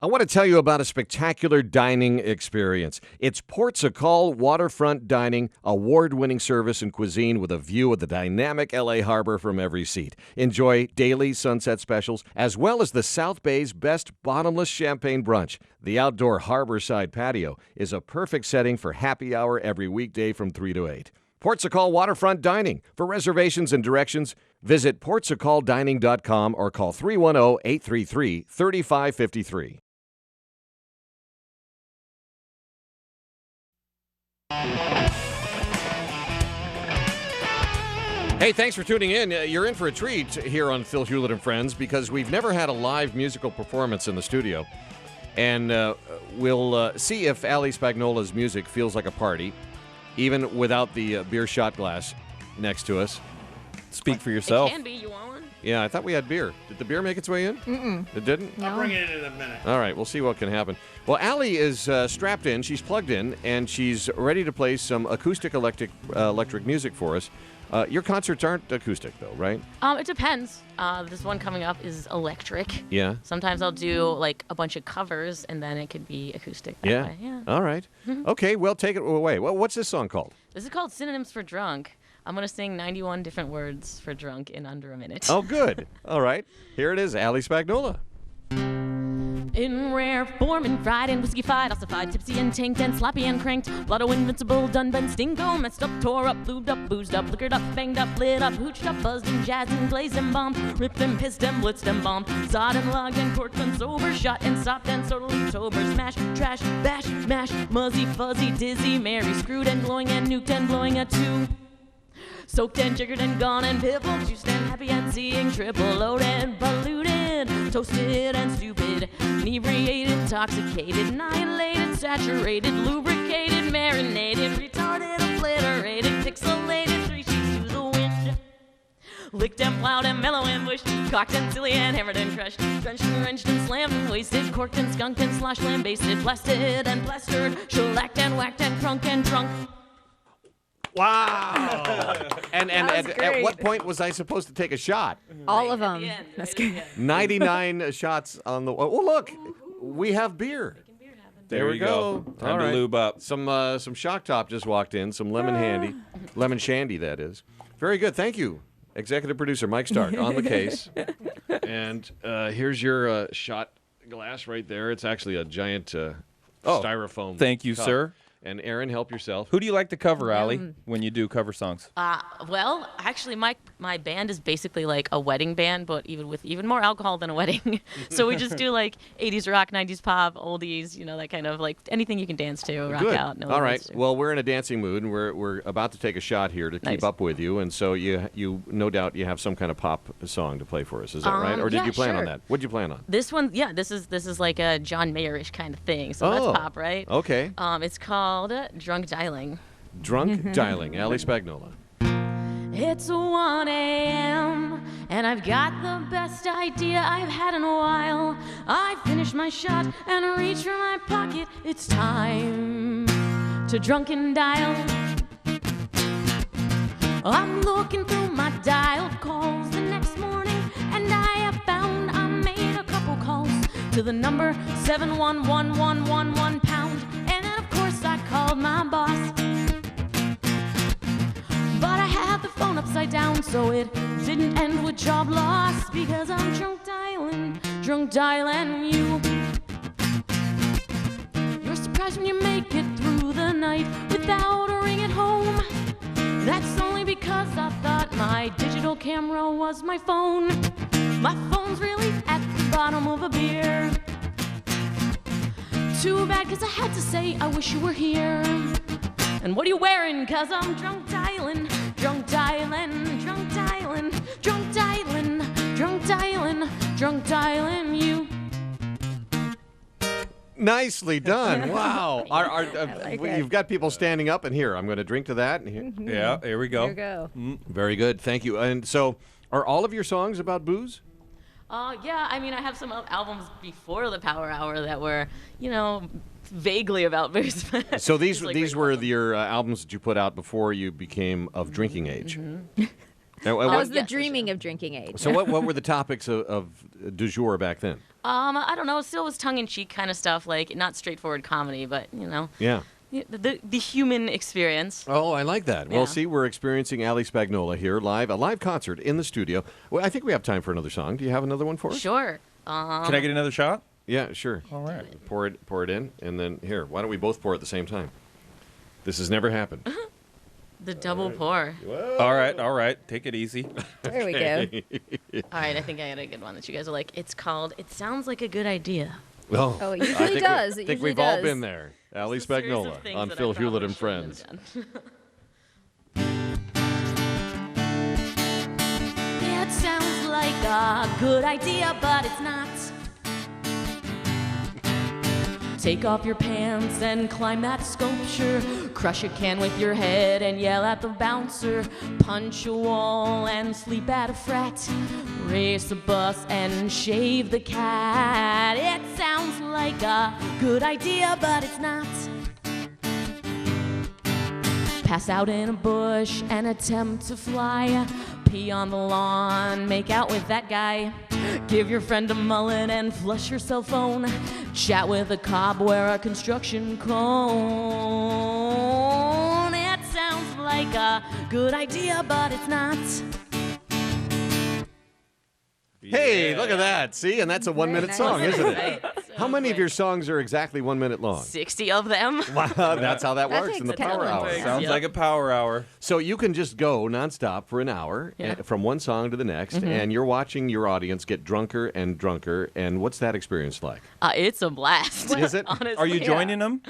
I want to tell you about a spectacular dining experience. It's Portugal Waterfront Dining, award-winning service and cuisine with a view of the dynamic LA harbor from every seat. Enjoy daily sunset specials, as well as the South Bay's best bottomless champagne brunch. The outdoor harborside patio is a perfect setting for happy hour every weekday from 3 to 8. Portugal Waterfront Dining. For reservations and directions, visit portugaldining.com or call 310-833-3553. Hey, thanks for tuning in. You're in for a treat here on Phil Hulett and Friends because we've never had a live musical performance in the studio. And we'll see if Ali Spagnola's music feels like a party, even without the beer shot glass next to us. Speak for yourself. It can be. You want one? Yeah, I thought we had beer. Did the beer make its way in? Mm-mm. It didn't? No. I'll bring it in a minute. All right, we'll see what can happen. Well, Ali is strapped in. She's plugged in, and she's ready to play some acoustic electric music for us. Your concerts aren't acoustic, though, right? It depends. This one coming up is electric. Yeah. Sometimes I'll do like a bunch of covers, and then it could be acoustic. That Yeah. way. Yeah. All right. Okay, well, take it away. Well, what's this song called? This is called Synonyms for Drunk. I'm gonna sing 91 different words for drunk in under a minute. Oh, good. All right. Here it is, Ali Spagnola. In rare form and fried and whiskey-fied, ossified, tipsy and tanked and sloppy and cranked. Blotto invincible, done, bent, stinko, messed up, tore up, lubed up, boozed up, liquored up, banged up, lit up, hooched up, buzzed and jazzed and blazed and bombed, ripped and pissed and blitzed and bombed, zod and logged and corked and sober, shot and sopped and totally sober, smash, trash, bash, mash, muzzy, fuzzy, dizzy, merry, screwed and glowing and nuked and blowing a two. Soaked and jiggered and gone and pipple, juiced and happy and seeing triple, loaded, polluted, toasted and stupid, inebriated, intoxicated, annihilated, saturated, lubricated, marinated, retarded, obliterated, pixelated, 3 sheets to the wind. Licked and plowed and mellow and bushed, cocked and silly and hammered and crushed, drenched and wrenched and slammed and wasted, corked and skunked and sloshed, lambasted, blasted and plastered, shellacked and whacked and crunk and drunk. Wow. and at what point was I supposed to take a shot? All of them. That's good. 99 shots on the... Oh, look. We have beer. There you go. Time to lube up. Some Shock Top just walked in. Some lemon shandy, that is. Very good. Thank you, executive producer Mike Stark, on the case. And here's your shot glass right there. It's actually a giant styrofoam. Thank you, cup. sir. And Aaron, help yourself. Who do you like to cover, Ali, when you do cover songs? Well, actually, my band is basically like a wedding band, but with even more alcohol than a wedding. So we just do like 80s rock, 90s pop, oldies, that kind of like anything you can dance to, rock Good. out. No All right. to. Well, we're in a dancing mood, and we're about to take a shot here to keep up with you. And so you no doubt you have some kind of pop song to play for us. Is that right? Or did you plan on that? What did you plan on? This one, yeah. This is like a John Mayer-ish kind of thing. So that's pop, right? Okay. It's called Drunk Dialing. Drunk Dialing, Ali Spagnola. It's 1 a.m. and I've got the best idea I've had in a while. I finish my shot and reach for my pocket. It's time to drunken dial. I'm looking through my dialed calls the next morning, and I have found I made a couple calls to the number 71111 pound. And then of course I called my boss, but I had the phone upside down, so it didn't end with job loss, because I'm drunk dialing you. You're surprised when you make it through the night without a ring at home. That's only because I thought my digital camera was my phone. My phone's really at the bottom of a beer. Too bad, 'cause I had to say I wish you were here. And what are you wearing? 'Cause I'm drunk dialing, drunk dialing, drunk dialing, drunk dialing, drunk dialing, drunk dialing you. Nicely done. Wow. You've got people standing up, and here, I'm going to drink to that. And here. Yeah, here we go. There you go. Very good. Thank you. And so, are all of your songs about booze? Yeah, I mean, I have some albums before the Power Hour that were, vaguely about booze. So these were your albums that you put out before you became of drinking age. That was the dreaming of drinking age. So what were the topics of du jour back then? I don't know. It still was tongue-in-cheek kind of stuff, like not straightforward comedy, but Yeah. the human experience. Oh, I like that. Well, Yeah. see, we're experiencing Ali Spagnola here live, a live concert in the studio. Well, I think we have time for another song. Do you have another one for us? Sure. Can I get another shot? Yeah, sure. All right. Pour it in, and then here. Why don't we both pour at the same time? This has never happened. The double pour. All right. Take it easy. There we go. All right, I think I got a good one that you guys are like. It's called "It Sounds Like a Good Idea." Oh, it I usually think does. I It think usually we've all does. been there. Ali It's a series of Spagnola things on that I Phil probably Hulett and shouldn't Friends. have done. It sounds like a good idea, but it's not. Take off your pants and climb that sculpture. Crush a can with your head and yell at the bouncer. Punch a wall and sleep at a frat. Race a bus and shave the cat. It sounds like a good idea, but it's not. Pass out in a bush and attempt to fly. Pee on the lawn, make out with that guy. Give your friend a mullet and flush your cell phone. Chat with a cop, wear a construction cone. It sounds like a good idea, but it's not. Hey, look at that. See, and that's a 1 minute nice. song, isn't it? Right? How many of your songs are exactly 1 minute long? 60 of them. Wow, that's how that That works in the takes power talent. hour. Sounds Yep. like a power hour. So you can just go nonstop for an hour Yeah. from one song to the next, and you're watching your audience get drunker and drunker. And what's that experience like? It's a blast. Is it? Honestly. Are you joining them?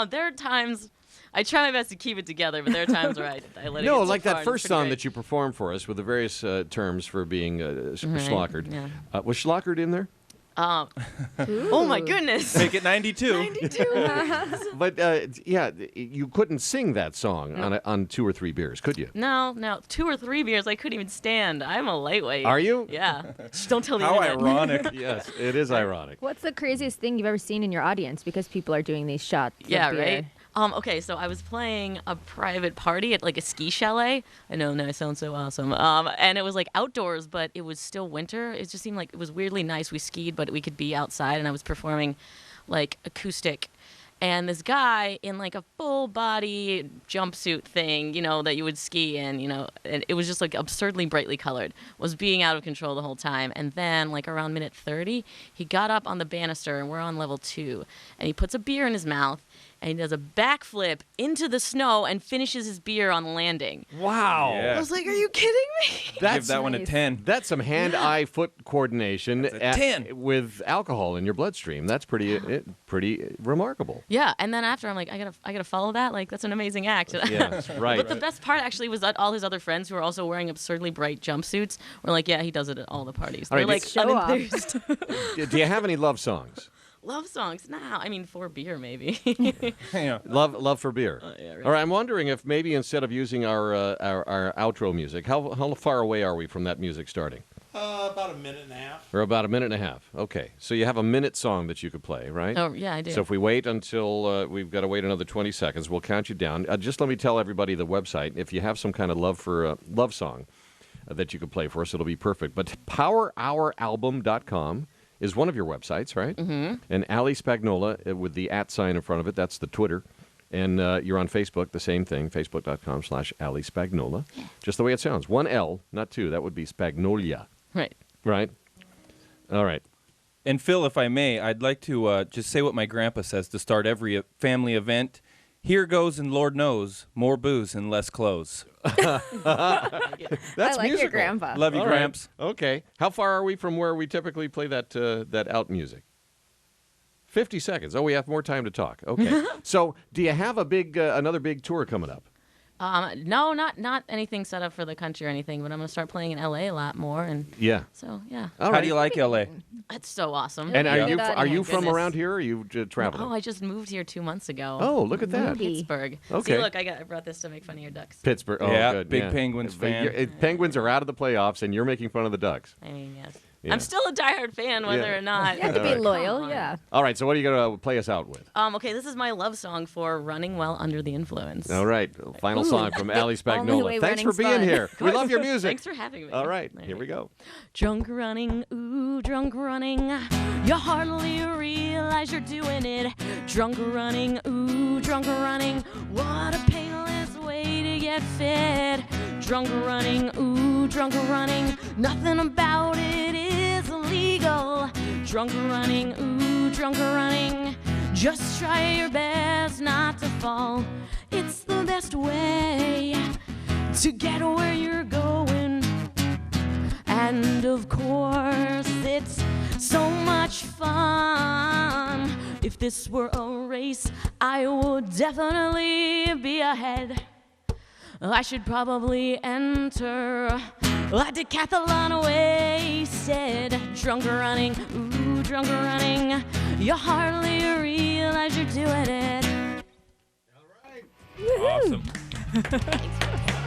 There are times I try my best to keep it together, but there are times where I let it No, get like too far, that and first it's pretty song great. that you performed for us with the various terms for being schlockered. yeah. Was schlockered in there? Oh my goodness. Make it 92. 92. But yeah, you couldn't sing that song on 2 or 3 beers, could you? No, 2 or 3 beers I couldn't even stand. I'm a lightweight. Are you? Yeah. Just don't tell the How internet. ironic. Yes, it is ironic. What's the craziest thing you've ever seen in your audience? Because people are doing these shots. of Yeah, beer. right. Okay, so I was playing a private party at like a ski chalet. I know, I sound so awesome. And it was like outdoors, but it was still winter. It just seemed like it was weirdly nice. We skied, but we could be outside, and I was performing like acoustic. And this guy in like a full body jumpsuit thing, that you would ski in, and it was just like absurdly brightly colored, was being out of control the whole time. And then like around minute 30, he got up on the banister, and we're on level 2, and he puts a beer in his mouth, and he does a backflip into the snow and finishes his beer on the landing. Wow. Yeah. I was like, are you kidding me? Give that one a nice. 10. That's some hand-eye-foot coordination That's a 10. with alcohol in your bloodstream. That's pretty remarkable. Yeah, and then after I'm like, I gotta follow that. Like that's an amazing act. Yes, right. But the best part actually was that all his other friends who were also wearing absurdly bright jumpsuits were like, yeah, he does it at all the parties. All They're right, like show off. unenthused. Do you have any love songs? Love songs? Nah, I mean for beer maybe. Yeah. Love for beer. Yeah, right. All right, I'm wondering if maybe instead of using our outro music, how far away are we from that music starting? About a minute and a half. Or about a minute and a half. Okay, so you have a minute song that you could play, right? Oh yeah, I do. So if we wait until we've got to wait another 20 seconds, we'll count you down. Just let me tell everybody the website. If you have some kind of love song that you could play for us, it'll be perfect. But powerhouralbum.com is one of your websites, right? Mm-hmm. And Ali Spagnola with the @ sign in front of it, that's the Twitter. And you're on Facebook, the same thing, facebook.com/Ali Spagnola. Just the way it sounds. 1 L, not 2. That would be Spagnolia, right. right? All right. And Phil, if I may, I'd like to just say what my grandpa says to start every family event. Here goes, and Lord knows, more booze and less clothes. That's I like musical. your grandpa. Love you, All right. Gramps. Okay. How far are we from where we typically play that out music? 50 seconds. Oh, we have more time to talk. Okay. So, do you have a big another big tour coming up? No, not anything set up for the country or anything, but I'm gonna start playing in LA a lot more, and Yeah. so yeah, All How right. do you like LA? it's so awesome. And Yeah. are you My from goodness. around here, or are you traveling? Oh, I just moved here 2 months ago. Oh, look at that. Movie. Pittsburgh. Okay. See, look, I brought this to make fun of your Ducks. Pittsburgh. Oh, Yeah, good. big Penguins But fan. Penguins are out of the playoffs, and you're making fun of the Ducks. I mean, yes. Yeah. I'm still a diehard fan, whether or not. You have to be loyal, yeah. All right, so what are you going to play us out with? Okay, this is my love song for running while under the influence. All right, final song from Allie only way Spagnola. Thanks for running's being fun. here. We love your music. Thanks for having me. All right, here we go. Drunk running, ooh, drunk running. You hardly realize you're doing it. Drunk running, ooh, drunk running. What a painless way to get fit. Drunk running, ooh, drunk running. Nothing about it is illegal. Drunk running, ooh, drunk running. Just try your best not to fall. It's the best way to get where you're going. And of course, it's so much fun. If this were a race, I would definitely be ahead. I should probably enter a decathlon wasted. Drunk running, ooh, drunk running. You hardly realize you're doing it. Awesome. Thanks.